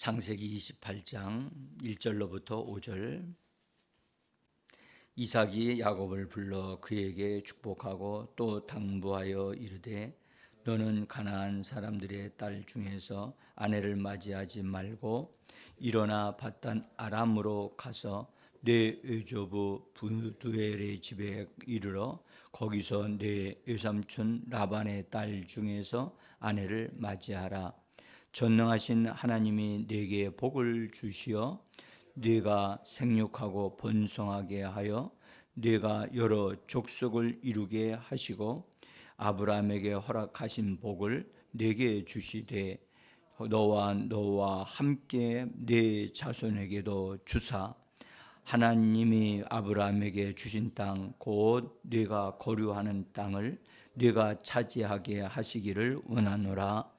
창세기 28장 1절로부터 5절. 이삭이 야곱을 불러 그에게 축복하고 또 당부하여 이르되 너는 가나안 사람들의 딸 중에서 아내를 맞이하지 말고 일어나 밧단 아람으로 가서 내 외조부 부두엘의 집에 이르러 거기서 내 외삼촌 라반의 딸 중에서 아내를 맞이하라. 전능하신 하나님이 네게 복을 주시어 네가 생육하고 번성하게 하여 네가 여러 족속을 이루게 하시고 아브라함에게 허락하신 복을 네게 주시되 너와 함께 네 자손에게도 주사 하나님이 아브라함에게 주신 땅 곧 네가 거류하는 땅을 네가 차지하게 하시기를 원하노라.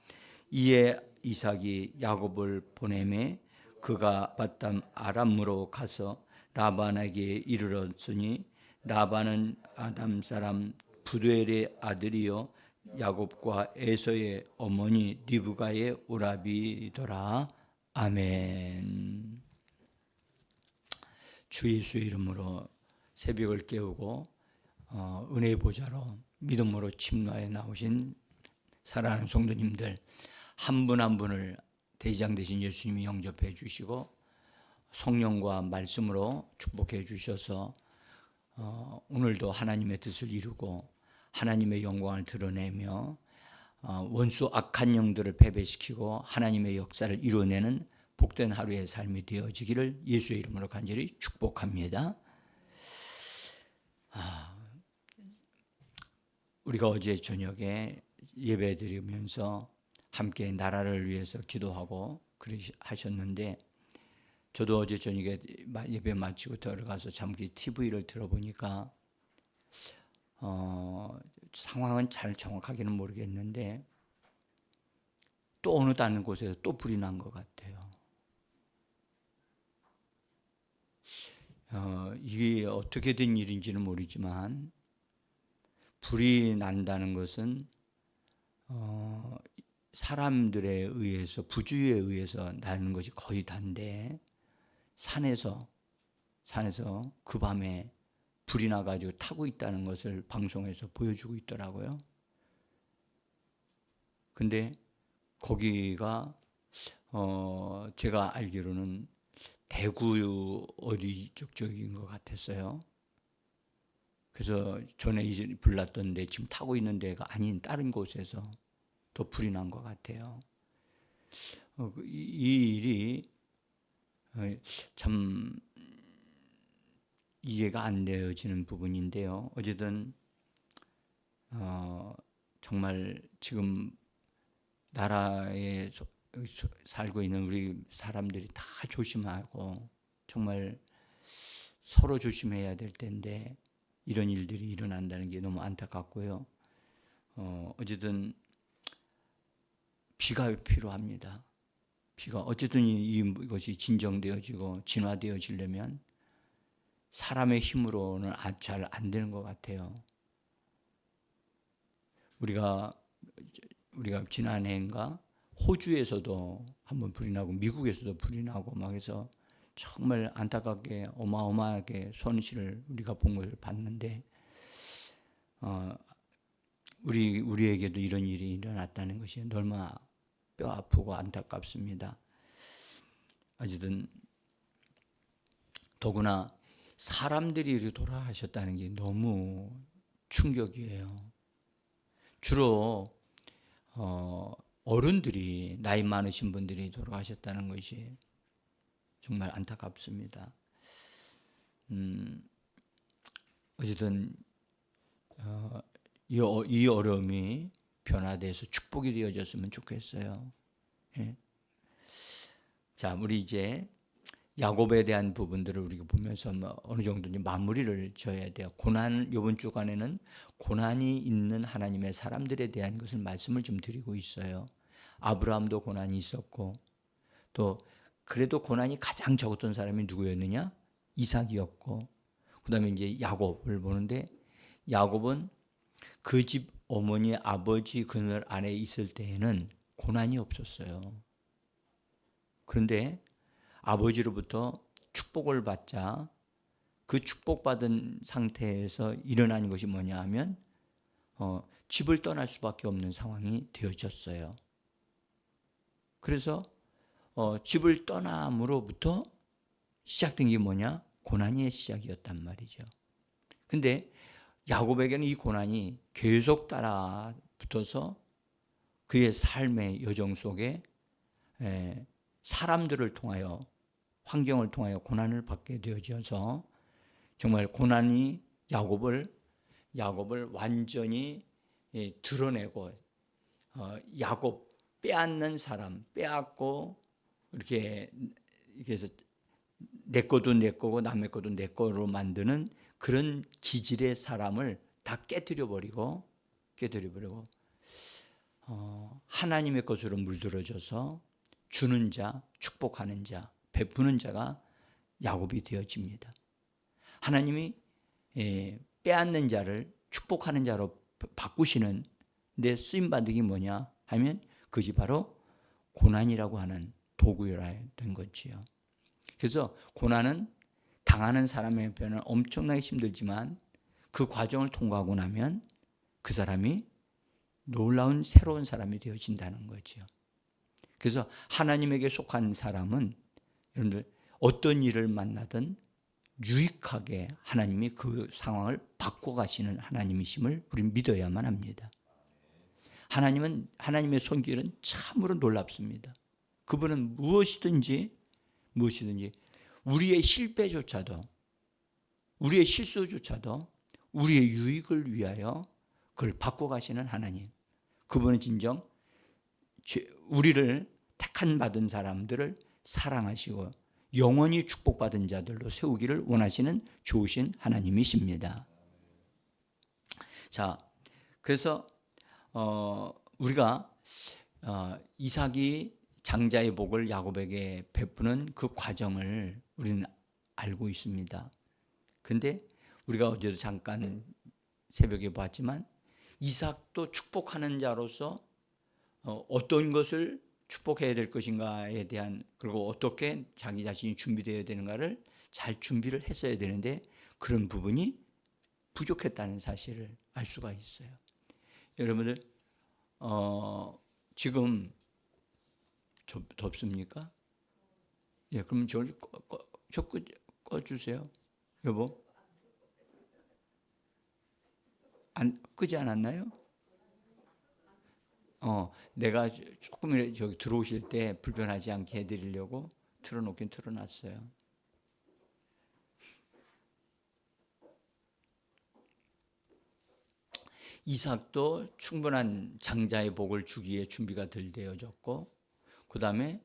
이에 이삭이 야곱을 보내매 그가 밧단 아람으로 가서 라반에게 이르렀으니 라반은 아담 사람 부두엘의 아들이요 야곱과 에서의 어머니 리브가의 오라비더라. 아멘. 주 예수의 이름으로 새벽을 깨우고 은혜의 보좌로 믿음으로 침노에 나오신 사랑하는 성도님들 한 분 한 분을 대장 되신 예수님이 영접해 주시고 성령과 말씀으로 축복해 주셔서 오늘도 하나님의 뜻을 이루고 하나님의 영광을 드러내며 원수 악한 영들을 패배시키고 하나님의 역사를 이루어내는 복된 하루의 삶이 되어지기를 예수의 이름으로 간절히 축복합니다. 우리가 어제 저녁에 예배드리면서 함께 나라를 위해서 기도하고 하셨는데 저도 어제 저녁에 예배 마치고 들어가서 잠시 TV를 들어보니까 상황은 잘 정확하게는 모르겠는데 또 어느 다른 곳에서 또 불이 난 것 같아요. 이게 어떻게 된 일인지는 모르지만 불이 난다는 것은 사람들에 의해서 부주의에 의해서 나는 것이 거의 다인데 산에서 그 밤에 불이 나가지고 타고 있다는 것을 방송에서 보여주고 있더라고요. 근데 거기가 제가 알기로는 대구 어디 쪽인 것 같았어요. 그래서 전에 이제 불났던데 지금 타고 있는 데가 아닌 다른 곳에서 더 불이 난 것 같아요. 이 일이 참 이해가 안 되어지는 부분인데요. 어쨌든 정말 지금 나라에 살고 있는 우리 사람들이 다 조심하고 정말 서로 조심해야 될 텐데 이런 일들이 일어난다는 게 너무 안타깝고요. 어쨌든 비가 필요합니다. 비가 어쨌든 이것이 진정되어지고 진화되어지려면 사람의 힘으로는 잘 안 되는 것 같아요. 우리가 지난해인가 호주에서도 한번 불이 나고 미국에서도 불이 나고 막 해서 정말 안타깝게 어마어마하게 손실을 우리가 본 것을 봤는데 우리에게도 이런 일이 일어났다는 것이 얼마나 뼈 아프고 안타깝습니다. 어쨌든 더구나 사람들이 이렇게 돌아가셨다는 게 너무 충격이에요. 주로 어른들이 나이 많으신 분들이 돌아가셨다는 것이 정말 안타깝습니다. 어쨌든 이 어려움이 변화돼서 축복이 되어졌으면 좋겠어요. 예. 자, 우리 이제 야곱에 대한 부분들을 우리가 보면서 어느 정도 마무리를 지어야 돼요. 이번 주간에는 고난이 있는 하나님의 사람들에 대한 것을 말씀을 좀 드리고 있어요. 아브라함도 고난이 있었고 또 그래도 고난이 가장 적었던 사람이 누구였느냐? 이삭이었고 그다음에 이제 야곱을 보는데 야곱은 그 집 어머니 아버지 그늘 안에 있을 때에는 고난이 없었어요. 그런데 아버지로부터 축복을 받자 그 축복받은 상태에서 일어난 것이 뭐냐 하면 집을 떠날 수밖에 없는 상황이 되어졌어요. 그래서 집을 떠남으로부터 시작된 게 뭐냐? 고난의 시작이었단 말이죠. 근데 야곱에게는 이 고난이 계속 따라 붙어서 그의 삶의 여정 속에 사람들을 통하여 환경을 통하여 고난을 받게 되어져서 정말 고난이 야곱을 완전히 드러내고 야곱 빼앗는 사람 빼앗고 이렇게 해서 내 것도 내 거고 남의 것도 내 거로 만드는 그런 기질의 사람을 다 깨뜨려 버리고 하나님의 것으로 물들어져서 주는 자, 축복하는 자, 베푸는 자가 야곱이 되어집니다. 하나님이 빼앗는 자를 축복하는 자로 바꾸시는 데 쓰임받은 게 뭐냐 하면 그것이 바로 고난이라고 하는 도구라 된 거지요. 그래서 고난은 당하는 사람의 편은 엄청나게 힘들지만 그 과정을 통과하고 나면 그 사람이 놀라운 새로운 사람이 되어진다는 거죠. 그래서 하나님에게 속한 사람은 여러분들 어떤 일을 만나든 유익하게 하나님이 그 상황을 바꿔가시는 하나님이심을 우리는 믿어야만 합니다. 하나님의 손길은 참으로 놀랍습니다. 그분은 무엇이든지 우리의 실패조차도 우리의 실수조차도 우리의 유익을 위하여 그걸 바꿔가시는 하나님. 그분은 진정 우리를 택한 받은 사람들을 사랑하시고 영원히 축복받은 자들로 세우기를 원하시는 좋으신 하나님이십니다. 자, 그래서 우리가 이삭이 장자의 복을 야곱에게 베푸는 그 과정을 우리는 알고 있습니다. 그런데 우리가 어제도 잠깐 새벽에 봤지만 이삭도 축복하는 자로서 어떤 것을 축복해야 될 것인가에 대한 그리고 어떻게 자기 자신이 준비되어야 되는가를 잘 준비를 했어야 되는데 그런 부분이 부족했다는 사실을 알 수가 있어요. 여러분들 지금 덥습니까? 예, 그럼 저를 꺼주세요. 여보. 끄지 않았나요? 내가 조금 저기 들어오실 때 불편하지 않게 해드리려고 틀어놓긴 틀어놨어요. 이삭도 충분한 장자의 복을 주기에 준비가 덜 되어졌고, 그 다음에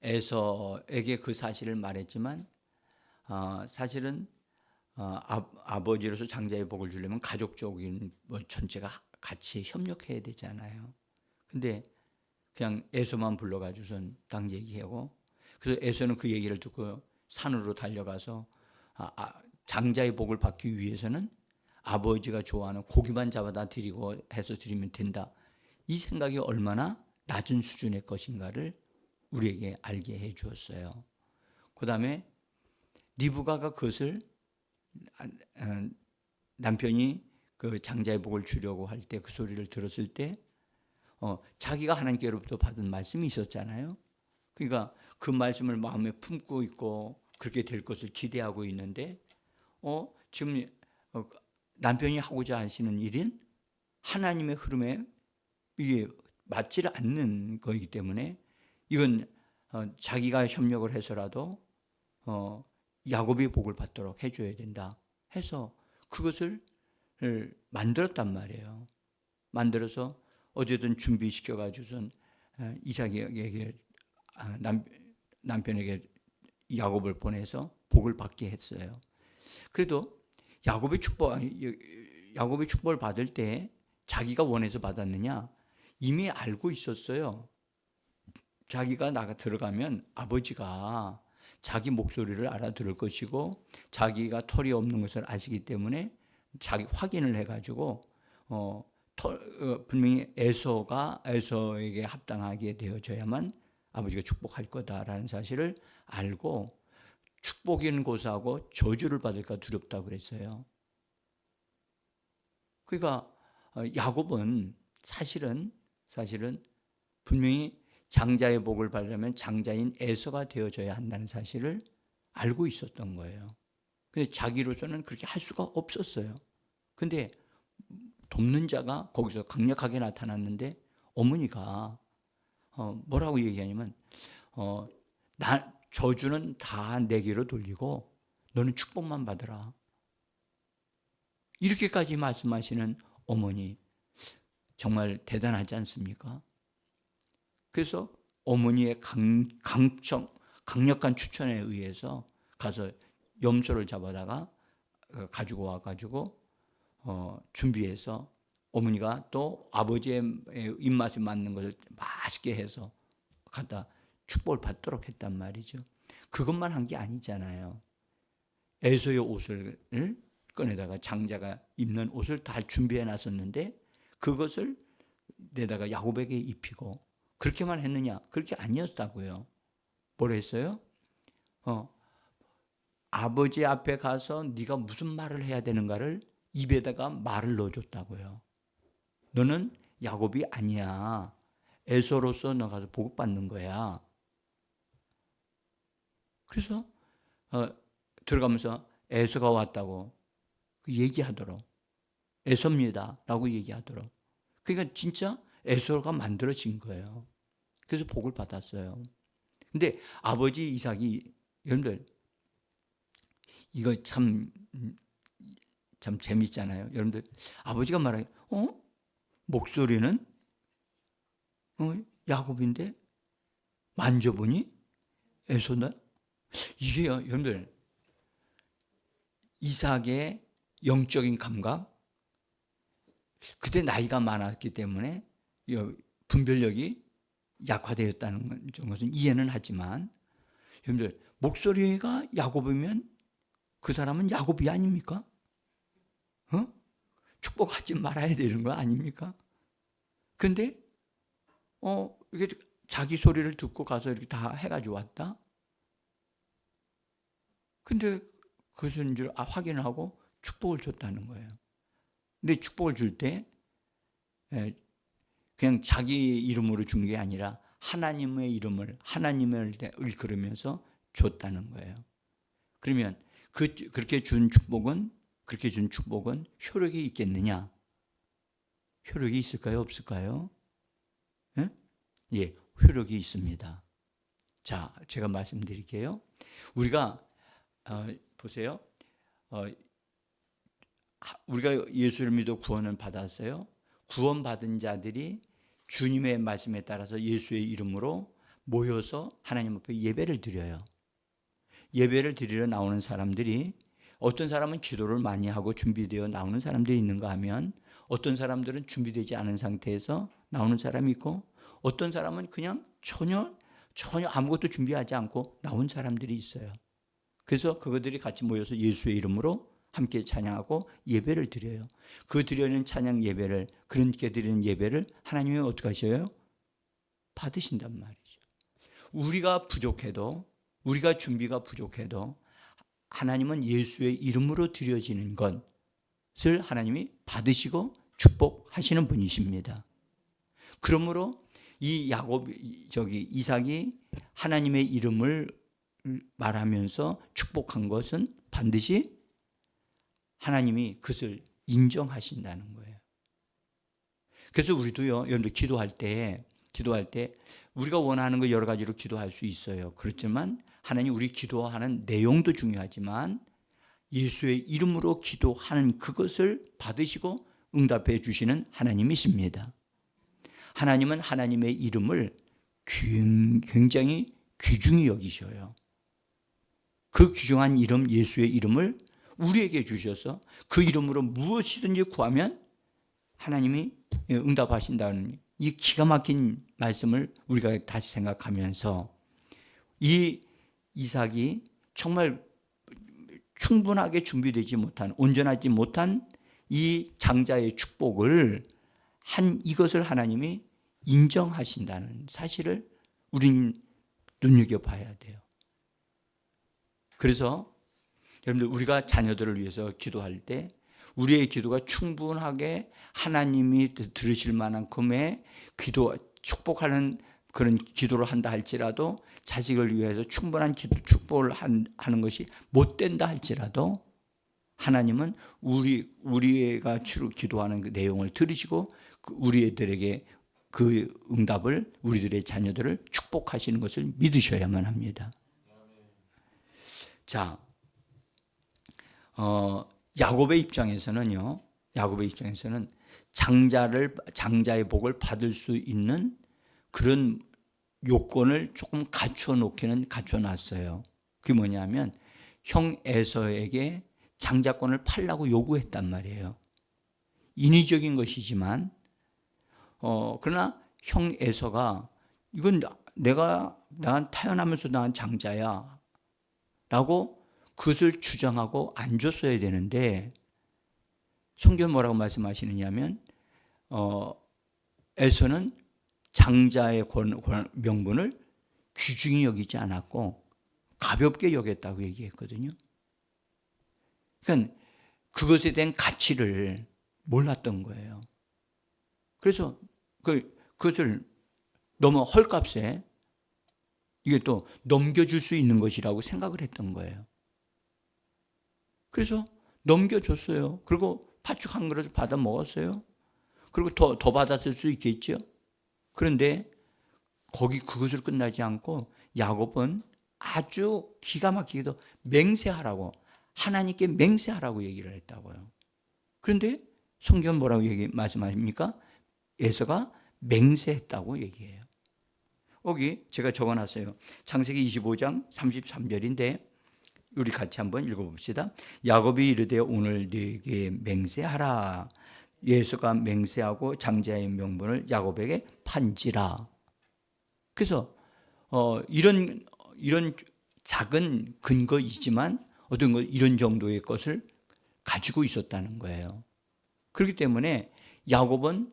에서에게 그 사실을 말했지만, 사실은 아버지로서 장자의 복을 주려면 가족적인 전체가 같이 협력해야 되잖아요. 근데 그냥 에서만 불러가지고선 딱 얘기하고, 그래서 에서는 그 얘기를 듣고 산으로 달려가서 장자의 복을 받기 위해서는 아버지가 좋아하는 고기만 잡아다 드리고 해서 드리면 된다. 이 생각이 얼마나 낮은 수준의 것인가를 우리에게 알게 해 주었어요. 그 다음에 리브가가 그것을 남편이 그 장자의 복을 주려고 할 때 그 소리를 들었을 때 자기가 하나님께로부터 받은 말씀이 있었잖아요. 그러니까 그 말씀을 마음에 품고 있고 그렇게 될 것을 기대하고 있는데 지금 남편이 하고자 하시는 일은 하나님의 흐름에 이게 맞지 않는 거이기 때문에 이건 자기가 협력을 해서라도 야곱이 복을 받도록 해줘야 된다 해서 그것을 만들었단 말이에요. 만들어서 어쨌든 준비시켜가지고선 이삭에게 남편에게 야곱을 보내서 복을 받게 했어요. 그래도 야곱의 축복을 받을 때 자기가 원해서 받았느냐? 이미 알고 있었어요. 자기가 들어가면 아버지가 자기 목소리를 알아들을 것이고 자기가 털이 없는 것을 아시기 때문에 자기 확인을 해가지고 분명히 에서에게 합당하게 되어져야만 아버지가 축복할 거다라는 사실을 알고 축복인 고사하고 저주를 받을까 두렵다고 그랬어요. 그러니까 야곱은 사실은 분명히 장자의 복을 받으려면 장자인 에서가 되어져야 한다는 사실을 알고 있었던 거예요. 근데 자기로서는 그렇게 할 수가 없었어요. 근데 돕는 자가 거기서 강력하게 나타났는데 어머니가 뭐라고 얘기하냐면 저주는 다 내게로 돌리고 너는 축복만 받으라. 이렇게까지 말씀하시는 어머니 정말 대단하지 않습니까? 그래서 어머니의 강력한 추천에 의해서 가서 염소를 잡아다가 가지고 와가지고 준비해서 어머니가 또 아버지의 입맛에 맞는 것을 맛있게 해서 갖다 축복을 받도록 했단 말이죠. 그것만 한 게 아니잖아요. 에서의 옷을 꺼내다가 장자가 입는 옷을 다 준비해 놨었는데 그것을 내다가 야곱에게 입히고 그렇게만 했느냐? 그렇게 아니었다고요. 뭐라 했어요? 아버지 앞에 가서 네가 무슨 말을 해야 되는가를 입에다가 말을 넣어줬다고요. 너는 야곱이 아니야. 에서로서 너 가서 복받는 거야. 그래서 들어가면서 에서가 왔다고 얘기하도록 에서입니다 라고 얘기하도록. 그러니까 진짜 에서가 만들어진 거예요. 그래서 복을 받았어요. 근데 아버지 이삭이 여러분들 이거 참 재밌잖아요. 여러분들 아버지가 말하기 목소리는 야곱인데 만져보니 에서다. 이게요 여러분들 이삭의 영적인 감각 그때 나이가 많았기 때문에 분별력이 약화되었다는 것은 이해는 하지만 여러분들 목소리가 야곱이면 그 사람은 야곱이 아닙니까? 축복하지 말아야 되는 거 아닙니까? 근데 이게 자기 소리를 듣고 가서 이렇게 다 해가지고 왔다. 근데 그것은 줄 확인을 하고 축복을 줬다는 거예요. 근데 축복을 줄 때 그냥 자기 이름으로 준 게 아니라 하나님의 이름을 하나님을 일컬으면서 줬다는 거예요. 그러면 그렇게 준 축복은 효력이 있겠느냐? 효력이 있을까요? 없을까요? 예, 효력이 있습니다. 자, 제가 말씀드릴게요. 우리가 보세요. 우리가 예수를 믿어 구원을 받았어요. 구원받은 자들이 주님의 말씀에 따라서 예수의 이름으로 모여서 하나님 앞에 예배를 드려요. 예배를 드리러 나오는 사람들이 어떤 사람은 기도를 많이 하고 준비되어 나오는 사람들이 있는가 하면 어떤 사람들은 준비되지 않은 상태에서 나오는 사람이 있고 어떤 사람은 그냥 전혀 아무것도 준비하지 않고 나온 사람들이 있어요. 그래서 그것들이 같이 모여서 예수의 이름으로 함께 찬양하고 예배를 드려요. 그 드리는 찬양 예배를 그렇게 드리는 예배를 하나님이 어떻게 하셔요? 받으신단 말이죠. 우리가 부족해도 우리가 준비가 부족해도 하나님은 예수의 이름으로 드려지는 것을 하나님이 받으시고 축복하시는 분이십니다. 그러므로 이 이삭이 하나님의 이름을 말하면서 축복한 것은 반드시 하나님이 그것을 인정하신다는 거예요. 그래서 우리도요, 여러분들 기도할 때 우리가 원하는 거 여러 가지로 기도할 수 있어요. 그렇지만 하나님 우리 기도하는 내용도 중요하지만 예수의 이름으로 기도하는 그것을 받으시고 응답해 주시는 하나님이십니다. 하나님은 하나님의 이름을 굉장히 귀중히 여기셔요. 그 귀중한 이름 예수의 이름을 우리에게 주셔서 그 이름으로 무엇이든지 구하면 하나님이 응답하신다는 이 기가 막힌 말씀을 우리가 다시 생각하면서 이 이삭이 정말 충분하게 준비되지 못한 온전하지 못한 이 장자의 축복을 이것을 하나님이 인정하신다는 사실을 우리는 눈여겨봐야 돼요. 그래서 여러분들 우리가 자녀들을 위해서 기도할 때 우리의 기도가 충분하게 하나님이 들으실 만큼의 기도, 축복하는 그런 기도를 한다 할지라도 자식을 위해서 충분한 기도, 축복을 하는 것이 못 된다 할지라도 하나님은 우리가 주로 기도하는 그 내용을 들으시고 우리들에게 그 응답을 우리들의 자녀들을 축복하시는 것을 믿으셔야만 합니다. 자, 야곱의 입장에서는 장자의 복을 받을 수 있는 그런 요건을 조금 갖춰놨어요. 그게 뭐냐면 형 에서에게 장자권을 팔라고 요구했단 말이에요. 인위적인 것이지만 그러나 형 에서가 이건 난 태어나면서 난 장자야 라고 그것을 주장하고 안 줬어야 되는데 성경 뭐라고 말씀하시느냐면 에서는 장자의 명분을 귀중히 여기지 않았고 가볍게 여겼다고 얘기했거든요. 그러니까 그것에 대한 가치를 몰랐던 거예요. 그래서 그것을 너무 헐값에 이게 또 넘겨줄 수 있는 것이라고 생각을 했던 거예요. 그래서 넘겨줬어요. 그리고 팥죽 한 그릇을 받아 먹었어요. 그리고 더 받았을 수 있겠죠. 그런데 그것을 끝나지 않고 야곱은 아주 기가 막히게도 맹세하라고, 하나님께 맹세하라고 얘기를 했다고요. 그런데 성경 뭐라고 말씀하십니까? 에서가 맹세했다고 얘기해요. 여기 제가 적어놨어요. 창세기 25장 33절인데 우리 같이 한번 읽어봅시다. 야곱이 이르되 오늘 네게 맹세하라. 에서가 맹세하고 장자의 명분을 야곱에게 판지라. 그래서 이런 작은 근거이지만 어떤 이런 정도의 것을 가지고 있었다는 거예요. 그렇기 때문에 야곱은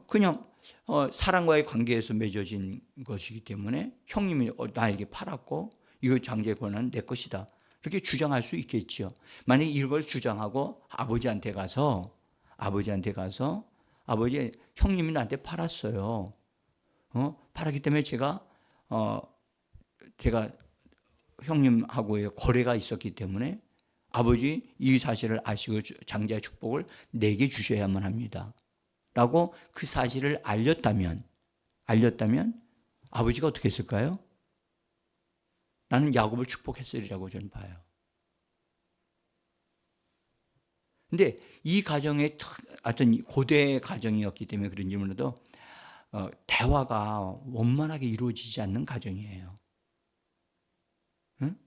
그냥 사랑과의 관계에서 맺어진 것이기 때문에 형님이 나에게 팔았고 이거 장자의 권한은 내 것이다. 그렇게 주장할 수 있겠죠. 만약에 이걸 주장하고 아버지한테 가서 아버지 형님이 나한테 팔았어요. 팔았기 때문에 제가 형님하고의 거래가 있었기 때문에 아버지 이 사실을 아시고 장자의 축복을 내게 주셔야만 합니다. 라고 그 사실을 알렸다면 아버지가 어떻게 했을까요? 나는 야곱을 축복했으리라고 저는 봐요. 근데 이 가정의 어떤 고대 가정이었기 때문에 그런지 몰라도 대화가 원만하게 이루어지지 않는 가정이에요.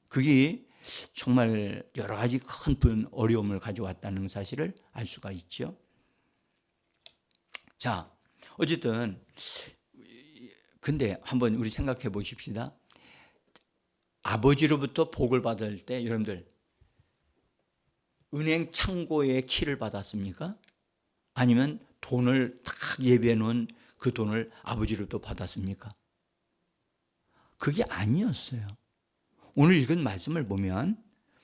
그게 정말 여러 가지 큰 어려움을 가져왔다는 사실을 알 수가 있죠. 자, 어쨌든 근데 한번 우리 생각해 보십시다. 아버지로부터 복을 받을 때 여러분들 은행 창고에 키를 받았습니까? 아니면 돈을 딱 예비해 놓은 그 돈을 아버지로부터 받았습니까? 그게 아니었어요. 오늘 읽은 말씀을 보면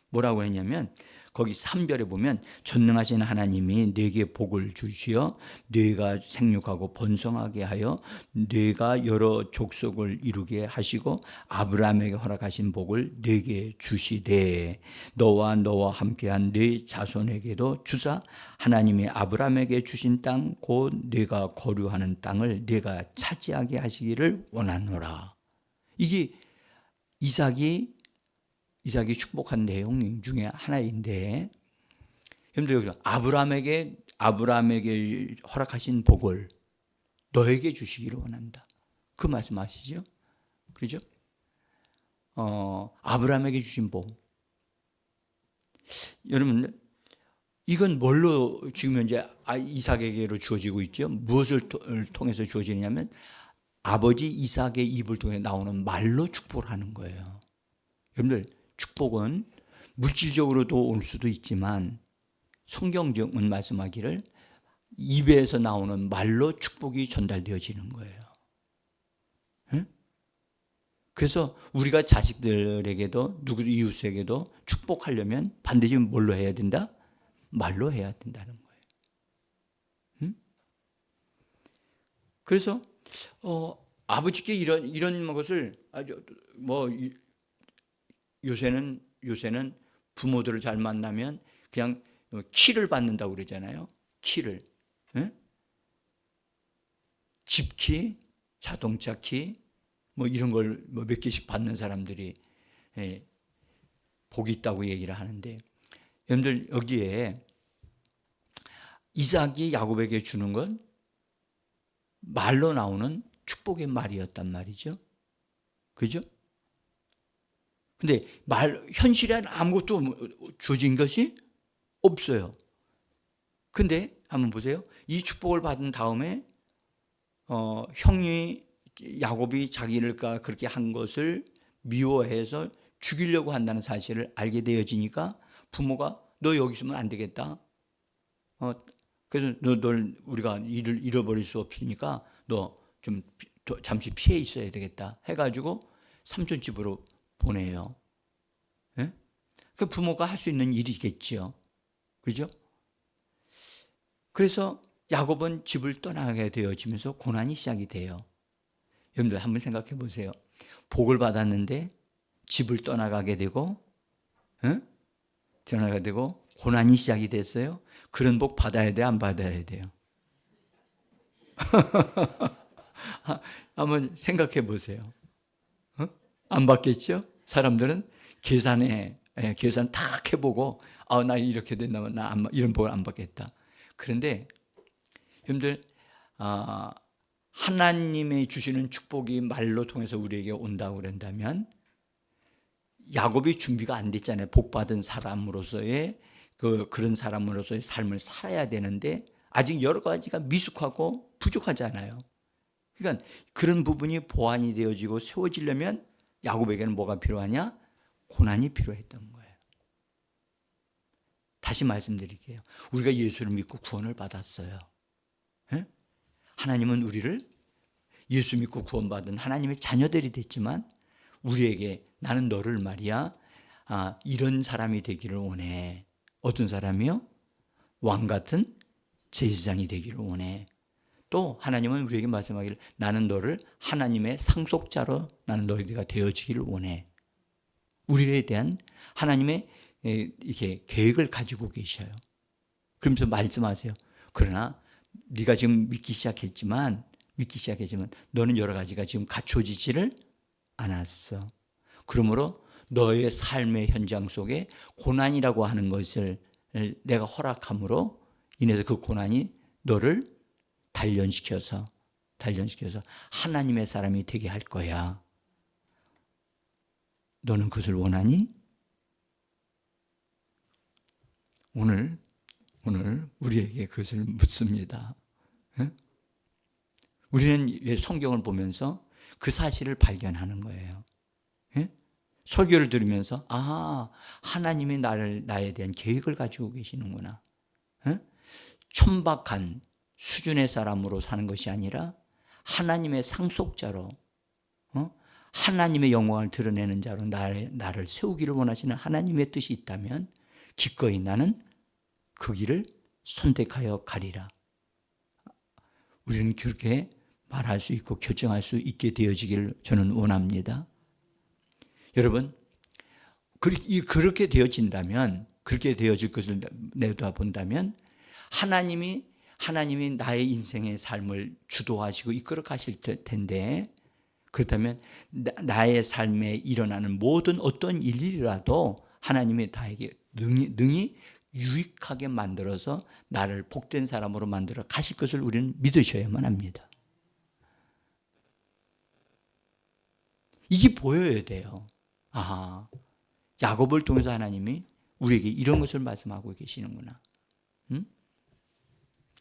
뭐라고 했냐면 거기 3절에 보면 전능하신 하나님이 네게 복을 주시어 네가 생육하고 번성하게 하여 네가 여러 족속을 이루게 하시고 아브라함에게 허락하신 복을 네게 주시되 너와 함께한 네 자손에게도 주사 하나님이 아브라함에게 주신 땅 곧 네가 거류하는 땅을 네가 차지하게 하시기를 원하노라. 이게 이삭이 축복한 내용 중에 하나인데, 여러분들 여기 아브라함에게 허락하신 복을 너에게 주시기를 원한다. 그 말씀 아시죠? 그렇죠? 아브라함에게 주신 복. 여러분, 이건 뭘로 지금 현재 이삭에게로 주어지고 있죠? 무엇을 통해서 주어지냐면 아버지 이삭의 입을 통해 나오는 말로 축복을 하는 거예요. 여러분들, 축복은 물질적으로도 올 수도 있지만 성경적은 말씀하기를 입에서 나오는 말로 축복이 전달되어지는 거예요. 응? 그래서 우리가 자식들에게도 누구 이웃에게도 축복하려면 반드시 뭘로 해야 된다? 말로 해야 된다는 거예요. 응? 그래서 아버지께 이런 것을 뭐 요새는 부모들을 잘 만나면 그냥 키를 받는다고 그러잖아요. 키를. 응? 집키, 자동차 키, 뭐 이런 걸 몇 개씩 받는 사람들이 복이 있다고 얘기를 하는데, 여러분들 여기에 이삭이 야곱에게 주는 건 말로 나오는 축복의 말이었단 말이죠. 그죠? 근데 현실에 아무것도 주어진 것이 없어요. 근데 한번 보세요. 이 축복을 받은 다음에 형이 야곱이 자기를 그렇게 한 것을 미워해서 죽이려고 한다는 사실을 알게 되어지니까 부모가 너 여기 있으면 안 되겠다. 그래서 널 우리가 일을 잃어버릴 수 없으니까 너 좀 잠시 피해 있어야 되겠다 해가지고 삼촌 집으로 보내요. 예? 그 부모가 할 수 있는 일이겠지요. 그죠? 그래서 야곱은 집을 떠나게 되어지면서 고난이 시작이 돼요. 여러분들 한번 생각해 보세요. 복을 받았는데 집을 떠나가게 되고, 떠나가게 되고 고난이 시작이 됐어요. 그런 복 받아야 돼, 안 받아야 돼요? 한번 생각해 보세요. 안 받겠죠? 사람들은 계산 탁 해보고, 나 이렇게 된다면 이런 복을 안 받겠다. 그런데 여러분들, 하나님의 주시는 축복이 말로 통해서 우리에게 온다고 그런다면 야곱이 준비가 안 됐잖아요. 복 받은 사람으로서의 그런 사람으로서의 삶을 살아야 되는데 아직 여러 가지가 미숙하고 부족하잖아요. 그러니까 그런 부분이 보완이 되어지고 세워지려면 야곱에게는 뭐가 필요하냐? 고난이 필요했던 거예요. 다시 말씀드릴게요. 우리가 예수를 믿고 구원을 받았어요. 네? 하나님은 우리를 예수 믿고 구원받은 하나님의 자녀들이 됐지만 우리에게 나는 너를 말이야 이런 사람이 되기를 원해. 어떤 사람이요? 왕 같은 제사장이 되기를 원해. 또 하나님은 우리에게 말씀하기를 나는 너를 하나님의 상속자로 나는 너희가 되어지기를 원해. 우리에 대한 하나님의 이렇게 계획을 가지고 계셔요. 그러면서 말씀하세요. 그러나 네가 지금 믿기 시작했지만 너는 여러 가지가 지금 갖춰지지를 않았어. 그러므로 너의 삶의 현장 속에 고난이라고 하는 것을 내가 허락함으로 인해서 그 고난이 너를 단련시켜서 하나님의 사람이 되게 할 거야. 너는 그것을 원하니? 오늘 우리에게 그것을 묻습니다. 우리는 성경을 보면서 그 사실을 발견하는 거예요. 설교를 들으면서 하나님이 나에 대한 계획을 가지고 계시는구나. 천박한 수준의 사람으로 사는 것이 아니라 하나님의 상속자로 하나님의 영광을 드러내는 자로 나를 세우기를 원하시는 하나님의 뜻이 있다면 기꺼이 나는 그 길을 선택하여 가리라. 우리는 그렇게 말할 수 있고 결정할 수 있게 되어지기를 저는 원합니다. 여러분, 그렇게 되어진다면, 그렇게 되어질 것을 내다본다면 하나님이 나의 인생의 삶을 주도하시고 이끌어 가실 텐데, 그렇다면 나의 삶에 일어나는 모든 어떤 일이라도 하나님이 나에게 능히 유익하게 만들어서 나를 복된 사람으로 만들어 가실 것을 우리는 믿으셔야만 합니다. 이게 보여야 돼요. 야곱을 통해서 하나님이 우리에게 이런 것을 말씀하고 계시는구나.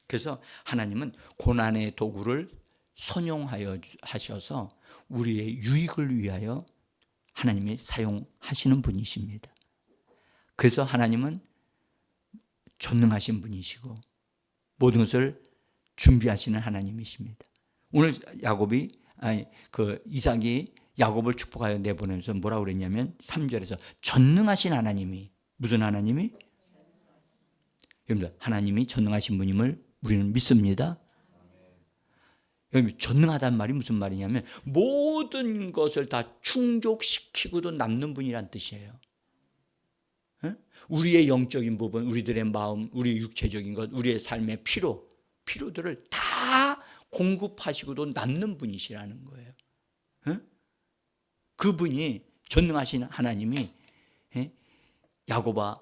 그래서 하나님은 고난의 도구를 선용하여 하셔서 우리의 유익을 위하여 하나님이 사용하시는 분이십니다. 그래서 하나님은 전능하신 분이시고 모든 것을 준비하시는 하나님이십니다. 오늘 이삭이 야곱을 축복하여 내보내면서 뭐라고 그랬냐면 3절에서 전능하신 하나님이, 무슨 하나님이? 여러분들, 하나님이 전능하신 분임을 우리는 믿습니다. 여러분, 전능하다는 말이 무슨 말이냐면 모든 것을 다 충족시키고도 남는 분이란 뜻이에요. 우리의 영적인 부분, 우리들의 마음, 우리의 육체적인 것, 우리의 삶의 필요들을 다 공급하시고도 남는 분이시라는 거예요. 그분이, 전능하신 하나님이 야곱아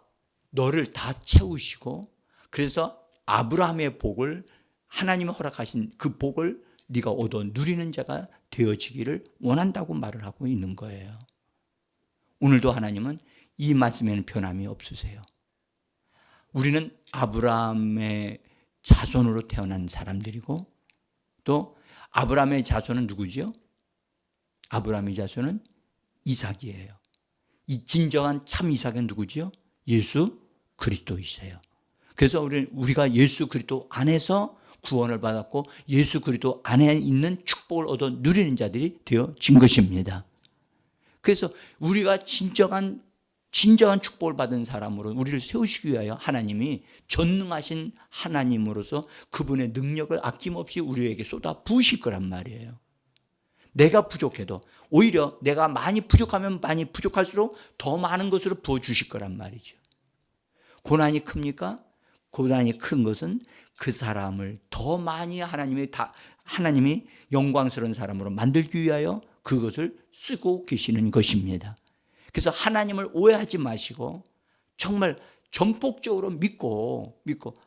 너를 다 채우시고, 그래서 아브라함의 복을, 하나님이 허락하신 그 복을 네가 얻어 누리는 자가 되어지기를 원한다고 말을 하고 있는 거예요. 오늘도 하나님은 이 말씀에는 변함이 없으세요. 우리는 아브라함의 자손으로 태어난 사람들이고, 또 아브라함의 자손은 누구지요? 아브라함의 자손은 이삭이에요. 이 진정한 참 이삭은 누구지요? 예수 그리스도이세요. 그래서 우리가 예수 그리스도 안에서 구원을 받았고 예수 그리스도 안에 있는 축복을 얻어 누리는 자들이 되어진 것입니다. 그래서 우리가 진정한 축복을 받은 사람으로 우리를 세우시기 위하여 하나님이 전능하신 하나님으로서 그분의 능력을 아낌없이 우리에게 쏟아 부으실 거란 말이에요. 내가 부족해도 오히려 내가 많이 부족하면 많이 부족할수록 더 많은 것으로 부어주실 거란 말이죠. 고난이 큽니까? 고난이 큰 것은 그 사람을 더 많이 하나님이 영광스러운 사람으로 만들기 위하여 그것을 쓰고 계시는 것입니다. 그래서 하나님을 오해하지 마시고 정말 전폭적으로 믿고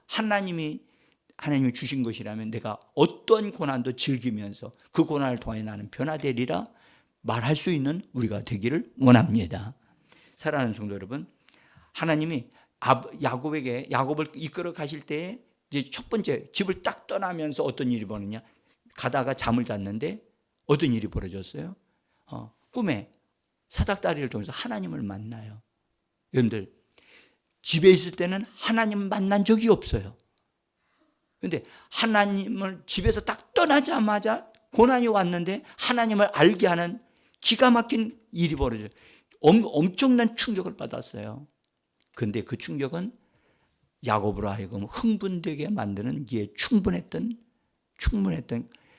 하나님이 주신 것이라면 내가 어떤 고난도 즐기면서 그 고난을 통해 나는 변화되리라 말할 수 있는 우리가 되기를 원합니다. 사랑하는 성도 여러분, 하나님이 야곱을 이끌어 가실 때에 이제 첫 번째 집을 딱 떠나면서 어떤 일이 벌어졌냐? 가다가 잠을 잤는데 어떤 일이 벌어졌어요? 꿈에 사닥다리를 통해서 하나님을 만나요. 여러분들, 집에 있을 때는 하나님 만난 적이 없어요. 그런데 하나님을 집에서 딱 떠나자마자 고난이 왔는데 하나님을 알게 하는 기가 막힌 일이 벌어져요. 엄청난 충격을 받았어요. 그런데 그 충격은 야곱으로 하여금 흥분되게 만드는 이에 충분했던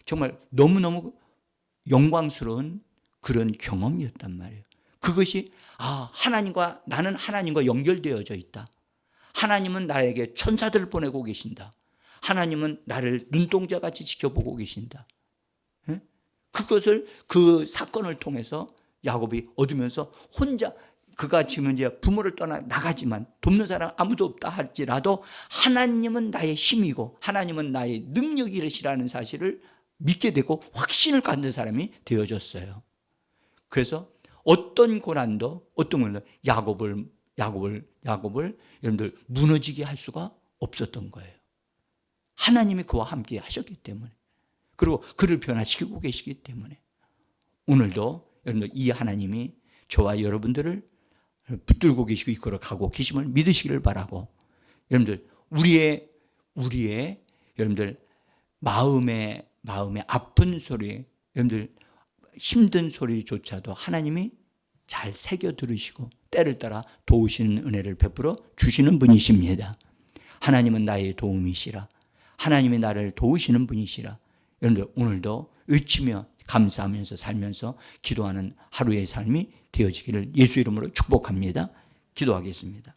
정말 너무너무 영광스러운 그런 경험이었단 말이에요. 그것이 나는 하나님과 연결되어져 있다. 하나님은 나에게 천사들을 보내고 계신다. 하나님은 나를 눈동자같이 지켜보고 계신다. 그것을 그 사건을 통해서 야곱이 얻으면서 혼자, 그가 지금 이제 부모를 떠나 나가지만 돕는 사람 아무도 없다 할지라도 하나님은 나의 힘이고 하나님은 나의 능력이시라는 사실을 믿게 되고 확신을 갖는 사람이 되어졌어요. 그래서 어떤 고난도 야곱을 여러분들 무너지게 할 수가 없었던 거예요. 하나님이 그와 함께 하셨기 때문에, 그리고 그를 변화시키고 계시기 때문에 오늘도 여러분들 이 하나님이 저와 여러분들을 붙들고 계시고 이끌어 가고 계심을 믿으시기를 바라고, 여러분들 우리의 여러분들 마음의 아픈 소리, 여러분들 힘든 소리조차도 하나님이 잘 새겨 들으시고 때를 따라 도우시는 은혜를 베풀어 주시는 분이십니다. 하나님은 나의 도움이시라. 하나님이 나를 도우시는 분이시라. 여러분들 오늘도 외치며 감사하면서 살면서 기도하는 하루의 삶이 되어지기를 예수 이름으로 축복합니다. 기도하겠습니다.